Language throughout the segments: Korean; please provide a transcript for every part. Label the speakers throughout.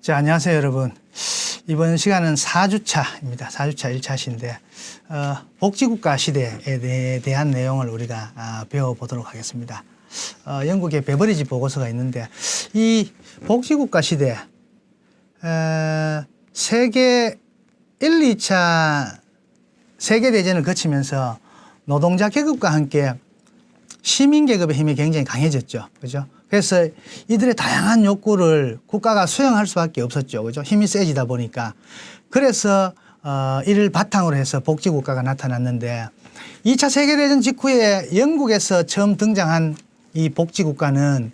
Speaker 1: 자, 안녕하세요, 여러분. 이번 시간은 4주차입니다. 4주차 1차시인데, 복지국가 시대에 대한 내용을 우리가 배워보도록 하겠습니다. 영국의 베버리지 보고서가 있는데, 이 복지국가 시대, 세계 1, 2차 세계대전을 거치면서 노동자 계급과 함께 시민계급의 힘이 굉장히 강해졌죠. 그죠? 그래서 이들의 다양한 욕구를 국가가 수용할 수밖에 없었죠. 그죠? 힘이 세지다 보니까. 그래서, 이를 바탕으로 해서 복지국가가 나타났는데 2차 세계대전 직후에 영국에서 처음 등장한 이 복지국가는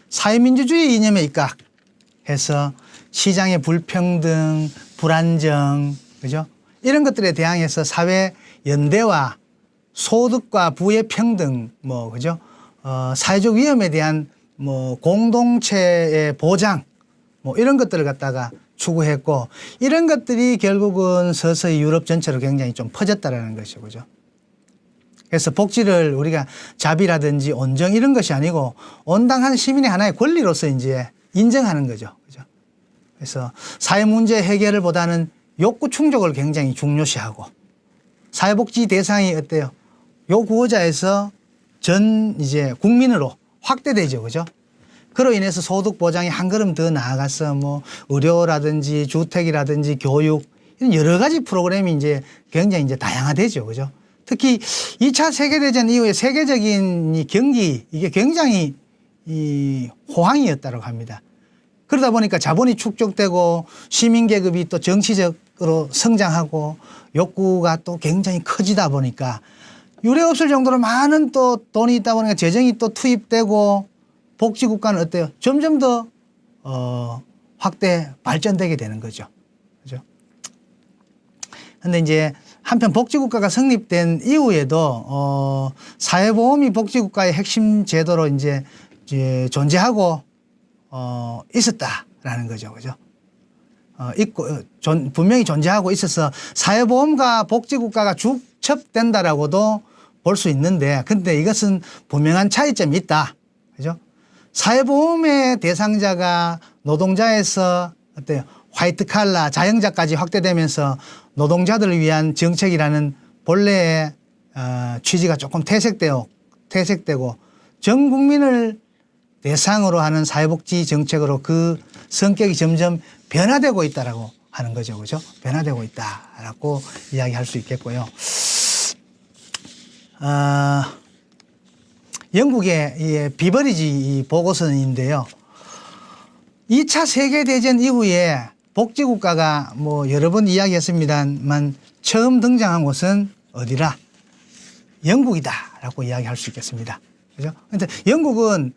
Speaker 1: 사회민주주의 이념에 입각해서 시장의 불평등, 불안정, 그죠? 이런 것들에 대항해서 사회 연대와 소득과 부의 평등, 그죠? 사회적 위험에 대한 공동체의 보장, 이런 것들을 갖다가 추구했고, 이런 것들이 결국은 서서히 유럽 전체로 굉장히 좀 퍼졌다라는 것이죠. 그죠? 그래서 복지를 우리가 자비라든지 온정 이런 것이 아니고 온당한 시민의 하나의 권리로서 이제 인정하는 거죠. 그죠? 그래서 사회 문제 해결을 보다는 욕구 충족을 굉장히 중요시하고, 사회복지 대상이 어때요? 요 구호자에서 이제 국민으로 확대되죠. 그죠? 그로 인해서 소득 보장이 한 걸음 더 나아가서 의료라든지 주택이라든지 교육 이런 여러 가지 프로그램이 이제 굉장히 이제 다양화되죠. 그죠? 특히 2차 세계대전 이후에 세계적인 이 경기 이게 굉장히 호황이었다고 합니다. 그러다 보니까 자본이 축적되고 시민계급이 또 정치적으로 성장하고 욕구가 또 굉장히 커지다 보니까 유례 없을 정도로 많은 또 돈이 있다 보니까 재정이 또 투입되고 복지국가는 어때요? 점점 더 확대 발전되게 되는 거죠. 그죠? 근데 이제 한편 복지국가가 성립된 이후에도 사회보험이 복지국가의 핵심 제도로 이제 존재하고 있었다라는 거죠. 그죠? 분명히 존재하고 있어서 사회보험과 복지국가가 중첩된다라고도 볼 수 있는데, 근데 이것은 분명한 차이점이 있다. 그죠? 사회보험의 대상자가 노동자에서 어때요? 화이트 칼라, 자영자까지 확대되면서 노동자들을 위한 정책이라는 본래의 취지가 조금 퇴색되고 전 국민을 대상으로 하는 사회복지 정책으로 그 성격이 점점 변화되고 있다라고 하는 거죠. 그죠? 변화되고 있다라고 이야기할 수 있겠고요. 영국의 이 비버리지 보고서인데요. 2차 세계대전 이후에 복지국가가 여러 번 이야기했습니다만 처음 등장한 곳은 어디라? 영국이다라고 이야기할 수 있겠습니다. 그죠? 근데 영국은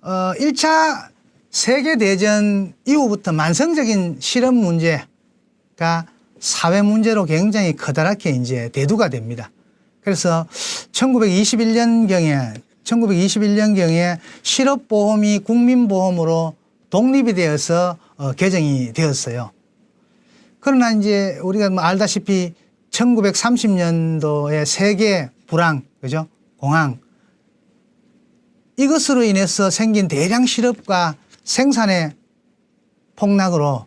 Speaker 1: 1차 세계대전 이후부터 만성적인 실업 문제가 사회 문제로 굉장히 커다랗게 이제 대두가 됩니다. 그래서 1921년경에 실업보험이 국민보험으로 독립이 되어서 개정이 되었어요. 그러나 이제 우리가 알다시피 1930년도에 세계 불황, 그죠? 공황. 이것으로 인해서 생긴 대량 실업과 생산의 폭락으로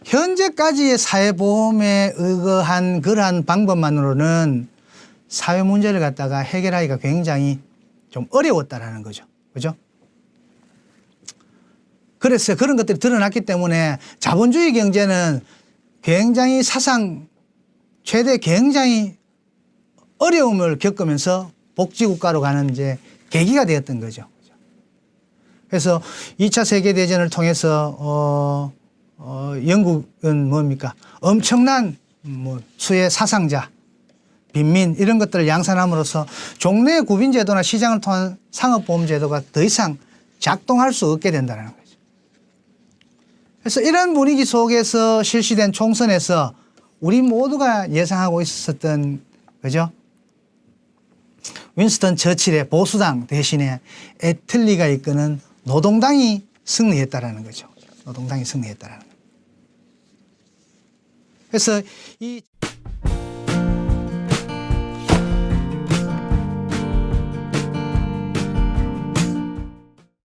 Speaker 1: 현재까지의 사회보험에 의거한 그러한 방법만으로는 사회 문제를 갖다가 해결하기가 굉장히 좀 어려웠다라는 거죠. 그죠? 그래서 그런 것들이 드러났기 때문에 자본주의 경제는 굉장히 최대 굉장히 어려움을 겪으면서 복지국가로 가는 이제 계기가 되었던 거죠. 그래서 2차 세계대전을 통해서, 영국은 뭡니까? 엄청난 수의 사상자, 빈민 이런 것들을 양산함으로써 종래 구빈제도나 시장을 통한 상업보험제도가 더 이상 작동할 수 없게 된다는 거죠. 그래서 이런 분위기 속에서 실시된 총선에서 우리 모두가 예상하고 있었던, 그죠? 윈스턴 처칠의 보수당 대신에 애틀리가 이끄는 노동당이 승리했다라는 거죠. 노동당이 승리했다라는 거죠. 그래서 이